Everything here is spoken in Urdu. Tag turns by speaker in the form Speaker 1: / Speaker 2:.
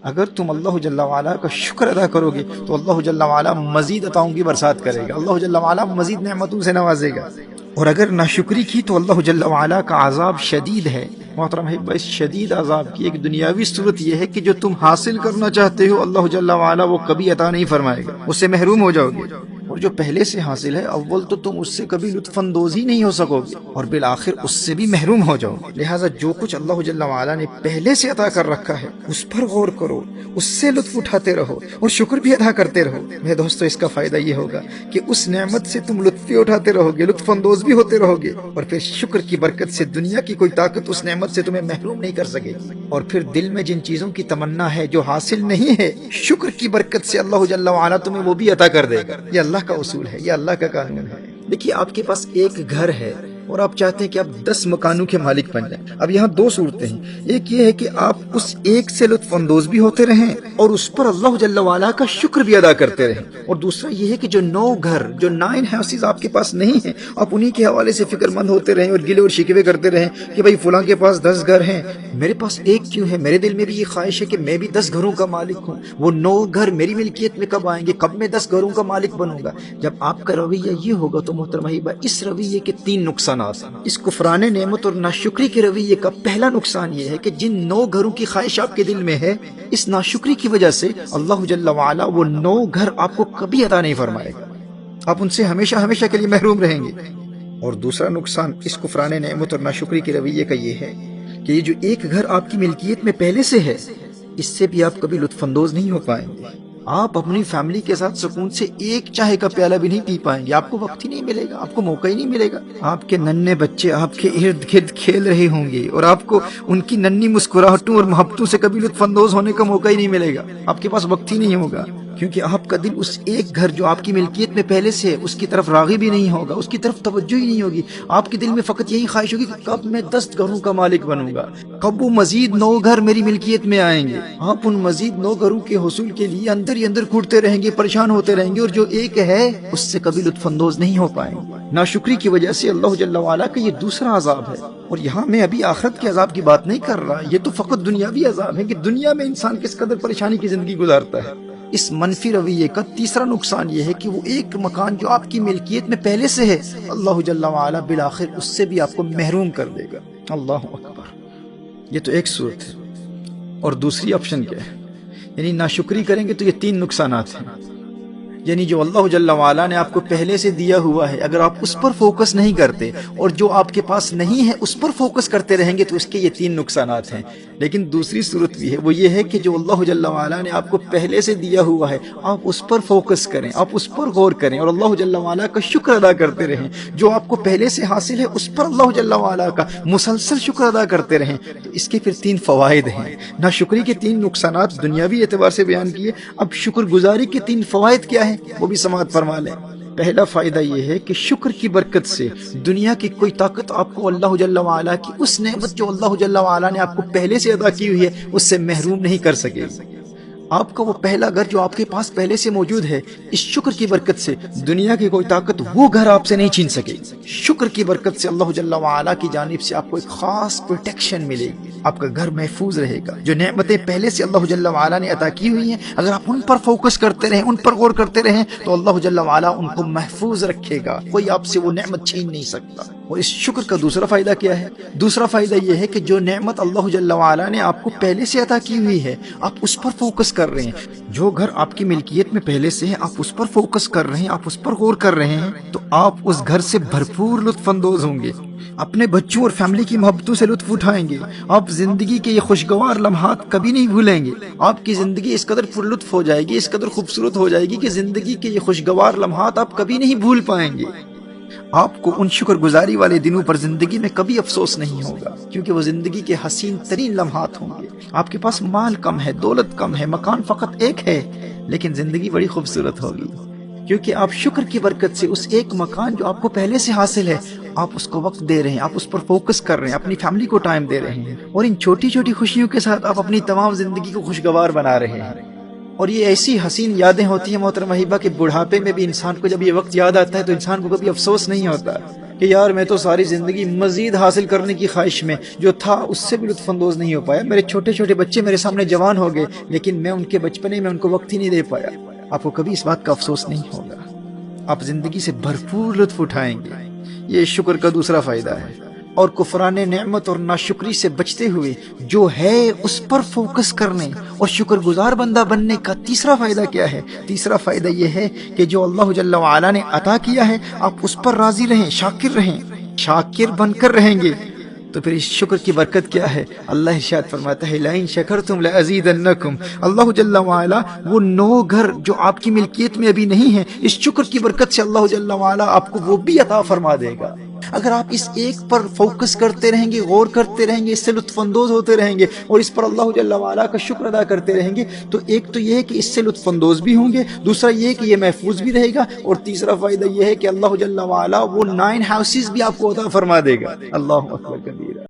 Speaker 1: اگر تم اللہ جل وعلا کا شکر ادا کرو گے تو اللہ جل وعلا مزید عطاؤں کی برسات کرے گا، اللہ جل وعلا مزید نعمتوں سے نوازے گا۔ اور اگر ناشکری کی تو اللہ جل وعلا کا عذاب شدید ہے۔ محترم ہے، اس شدید عذاب کی ایک دنیاوی صورت یہ ہے کہ جو تم حاصل کرنا چاہتے ہو اللہ جل وعلا وہ کبھی عطا نہیں فرمائے گا، اس سے محروم ہو جاؤ گے۔ اور جو پہلے سے حاصل ہے اول تو تم اس سے کبھی لطف اندوز ہی نہیں ہو سکو گے، اور بالآخر اس سے بھی محروم ہو جاؤ گے۔ لہٰذا جو کچھ اللہ جل وعلا نے پہلے سے عطا کر رکھا ہے اس پر غور کرو، اس سے لطف اٹھاتے رہو اور شکر بھی ادا کرتے رہو۔ میرے دوستو، اس کا فائدہ یہ ہوگا کہ اس نعمت سے تم لطف بھی اٹھاتے رہو گے، لطف اندوز بھی ہوتے رہو گے، اور پھر شکر کی برکت سے دنیا کی کوئی طاقت اس نعمت سے تمہیں محروم نہیں کر سکے گی۔ اور پھر دل میں جن چیزوں کی تمنا ہے جو حاصل نہیں ہے، شکر کی برکت سے اللہ جل وعلا تمہیں وہ بھی عطا کر دے گا۔ یہ اللہ کا اصول ہے، یہ اللہ کا قانون ہے۔ دیکھیے، آپ کے پاس ایک گھر ہے اور آپ چاہتے ہیں کہ آپ 10 مکانوں کے مالک بن جائیں۔ اب یہاں دو صورتیں ہیں، ایک یہ ہے کہ آپ اس ایک سے لطف اندوز بھی ہوتے رہیں اور اس پر اللہ جل وعلا کا شکر بھی ادا کرتے رہیں، اور دوسرا یہ ہے کہ جو 9 ہاؤسز آپ کے پاس نہیں ہیں آپ انہی کے حوالے سے فکر مند ہوتے رہیں اور گلے اور شکوے کرتے رہیں کہ بھائی فلاں کے پاس 10 گھر ہیں، میرے پاس ایک کیوں ہے؟ میرے دل میں بھی یہ خواہش ہے کہ میں بھی 10 گھروں کا مالک ہوں، وہ 9 گھر میری ملکیت میں کب آئیں گے، کب میں 10 گھروں کا مالک بنوں گا۔ جب آپ کا رویہ یہ ہوگا تو محترم حبیبہ، اس رویے کے 3 نقصانات ہیں۔ اس کفران نعمت اور ناشکری کے رویے کا پہلا نقصان یہ ہے کہ جن 9 گھروں کی خواہش آپ کے دل میں ہے، اس ناشکری کی وجہ سے اللہ جل وعلا وہ 9 گھر آپ کو کبھی عطا نہیں فرمائے گا، آپ ان سے ہمیشہ ہمیشہ کے لیے محروم رہیں گے۔ اور دوسرا نقصان اس کفران نعمت اور ناشکری کے رویے کا یہ ہے کہ یہ جو ایک گھر آپ کی ملکیت میں پہلے سے ہے، اس سے بھی آپ کبھی لطف اندوز نہیں ہو پائیں گے۔ آپ اپنی فیملی کے ساتھ سکون سے ایک چائے کا پیالہ بھی نہیں پی پائیں گے، آپ کو وقت ہی نہیں ملے گا، آپ کو موقع ہی نہیں ملے گا۔ آپ کے ننھے بچے آپ کے ارد گرد کھیل رہے ہوں گے اور آپ کو ان کی ننھی مسکراہٹوں اور محبتوں سے کبھی لطف اندوز ہونے کا موقع ہی نہیں ملے گا، آپ کے پاس وقت ہی نہیں ہوگا، کیونکہ آپ کا دل اس ایک گھر جو آپ کی ملکیت میں پہلے سے ہے اس کی طرف راغب ہی نہیں ہوگا، اس کی طرف توجہ ہی نہیں ہوگی۔ آپ کے دل میں فقط یہی خواہش ہوگی کہ کب میں 10 گھروں کا مالک بنوں گا، کب وہ مزید 9 گھر میری ملکیت میں آئیں گے۔ آپ ان مزید 9 گھروں کے حصول کے لیے اندر ہی اندر کھوٹتے رہیں گے، پریشان ہوتے رہیں گے، اور جو ایک ہے اس سے کبھی لطف اندوز نہیں ہو پائیں گے۔ ناشکری کی وجہ سے اللہ جل وعلا کا یہ دوسرا عذاب ہے۔ اور یہاں میں ابھی آخرت کے عذاب کی بات نہیں کر رہا، یہ تو فقط دنیاوی عذاب ہے کہ دنیا میں انسان کس قدر پریشانی کی زندگی گزارتا ہے۔ اس منفی رویے کا تیسرا نقصان یہ ہے کہ وہ ایک مکان جو آپ کی ملکیت میں پہلے سے ہے اللہ جل وعلا بالآخر اس سے بھی آپ کو محروم کر دے گا۔ اللہ اکبر۔ یہ تو ایک صورت ہے، اور دوسری آپشن کیا ہے؟ یعنی ناشکری کریں گے تو یہ 3 نقصانات ہیں، یعنی جو اللہ جل وعلا نے آپ کو پہلے سے دیا ہوا ہے اگر آپ اس پر فوکس نہیں کرتے اور جو آپ کے پاس نہیں ہے اس پر فوکس کرتے رہیں گے تو اس کے یہ 3 نقصانات ہیں۔ لیکن دوسری صورت بھی ہے، وہ یہ ہے کہ جو اللہ جل وعلا نے آپ کو پہلے سے دیا ہوا ہے آپ اس پر فوکس کریں، آپ اس پر غور کریں اور اللہ جل وعلا کا شکر ادا کرتے رہیں۔ جو آپ کو پہلے سے حاصل ہے اس پر اللہ جل وعلا کا مسلسل شکر ادا کرتے رہیں۔ تو اس کے پھر 3 فوائد ہیں۔ ناشکری کے 3 نقصانات دنیاوی اعتبار سے بیان کیے، اب شکر گزاری کے 3 فوائد کیا ہیں وہ بھی سماعت فرما لیں۔ پہلا فائدہ یہ ہے کہ شکر کی برکت سے دنیا کی کوئی طاقت آپ کو اللہ جل وعلا کی اس نعمت جو اللہ جل وعلا نے آپ کو پہلے سے عطا کی ہوئی ہے اس سے محروم نہیں کر سکے۔ آپ کا وہ پہلا گھر جو آپ کے پاس پہلے سے موجود ہے، اس شکر کی برکت سے دنیا کی کوئی طاقت وہ گھر آپ سے نہیں چھین سکے۔ شکر کی برکت سے اللہ جل وعلا کی جانب سے آپ کو ایک خاص پروٹیکشن ملے گی، آپ کا گھر محفوظ رہے گا۔ جو نعمتیں پہلے سے اللہ جل وعلا نے عطا کی ہوئی ہیں اگر آپ ان پر فوکس کرتے رہیں، ان پر غور کرتے رہیں تو اللہ جل وعلا ان کو محفوظ رکھے گا، کوئی آپ سے وہ نعمت چھین نہیں سکتا۔ اور اس شکر کا دوسرا فائدہ کیا ہے؟ دوسرا فائدہ یہ ہے کہ جو نعمت اللہ جل وعلا نے آپ کو پہلے سے عطا کی ہوئی ہے آپ اس پر فوکس کر رہے ہیں۔ جو گھر آپ کی ملکیت میں پہلے سے ہے آپ اس پر فوکس کر رہے ہیں، آپ اس پر غور کر رہے ہیں تو آپ اس گھر سے بھرپور لطف اندوز ہوں گے، اپنے بچوں اور فیملی کی محبتوں سے لطف اٹھائیں گے، آپ زندگی کے یہ خوشگوار لمحات کبھی نہیں بھولیں گے۔ آپ کی زندگی اس قدر پر لطف ہو جائے گی، اس قدر خوبصورت ہو جائے گی کہ زندگی کے یہ خوشگوار لمحات آپ کبھی نہیں بھول پائیں گے۔ آپ کو ان شکر گزاری والے دنوں پر زندگی میں کبھی افسوس نہیں ہوگا، کیونکہ وہ زندگی کے حسین ترین لمحات ہوں گے۔ آپ کے پاس مال کم ہے، دولت کم ہے، مکان فقط ایک ہے، لیکن زندگی بڑی خوبصورت ہوگی، کیونکہ آپ شکر کی برکت سے اس ایک مکان جو آپ کو پہلے سے حاصل ہے آپ اس کو وقت دے رہے ہیں، آپ اس پر فوکس کر رہے ہیں، اپنی فیملی کو ٹائم دے رہے ہیں، اور ان چھوٹی چھوٹی خوشیوں کے ساتھ آپ اپنی تمام زندگی کو خوشگوار بنا رہے ہیں۔ اور یہ ایسی حسین یادیں ہوتی ہیں محترمہ ہبہ کہ بڑھاپے میں بھی انسان کو جب یہ وقت یاد آتا ہے تو انسان کو کبھی افسوس نہیں ہوتا کہ یار میں تو ساری زندگی مزید حاصل کرنے کی خواہش میں جو تھا اس سے بھی لطف اندوز نہیں ہو پایا. میرے چھوٹے چھوٹے بچے میرے سامنے جوان ہو گئے لیکن میں ان کے بچپنے میں ان کو وقت ہی نہیں دے پایا. آپ کو کبھی اس بات کا افسوس نہیں ہوگا. آپ زندگی سے بھرپور لطف اٹھائیں گے. یہ شکر کا دوسرا فائدہ ہے. اور کفران نعمت اور ناشکری سے بچتے ہوئے جو ہے اس پر فوکس کرنے اور شکر گزار بندہ بننے کا تیسرا فائدہ کیا ہے؟ تیسرا فائدہ یہ ہے کہ جو اللہ جل وعلا نے عطا کیا ہے آپ اس پر راضی رہیں، شاکر رہیں. شاکر بن کر رہیں گے تو پھر اس شکر کی برکت کیا ہے؟ اللہ ارشاد فرماتا ہے لَإِن شَكَرْتُمْ لَأَزِيدَنَّكُمْ. اللہ جل وعلا وہ 9 گھر جو آپ کی ملکیت میں ابھی نہیں ہیں، اس شکر کی برکت سے اللہ جل وعلا آپ کو وہ بھی عطا فرما دے گا. اگر آپ اس ایک پر فوکس کرتے رہیں گے، غور کرتے رہیں گے، اس سے لطف اندوز ہوتے رہیں گے اور اس پر اللہ جل وعلا کا شکر ادا کرتے رہیں گے تو ایک تو یہ ہے کہ اس سے لطف اندوز بھی ہوں گے، دوسرا یہ ہے کہ یہ محفوظ بھی رہے گا، اور تیسرا فائدہ یہ ہے کہ اللہ جل وعلا وہ 9 ہاؤسز بھی آپ کو عطا فرما دے گا. اللہ اکبر کبیر.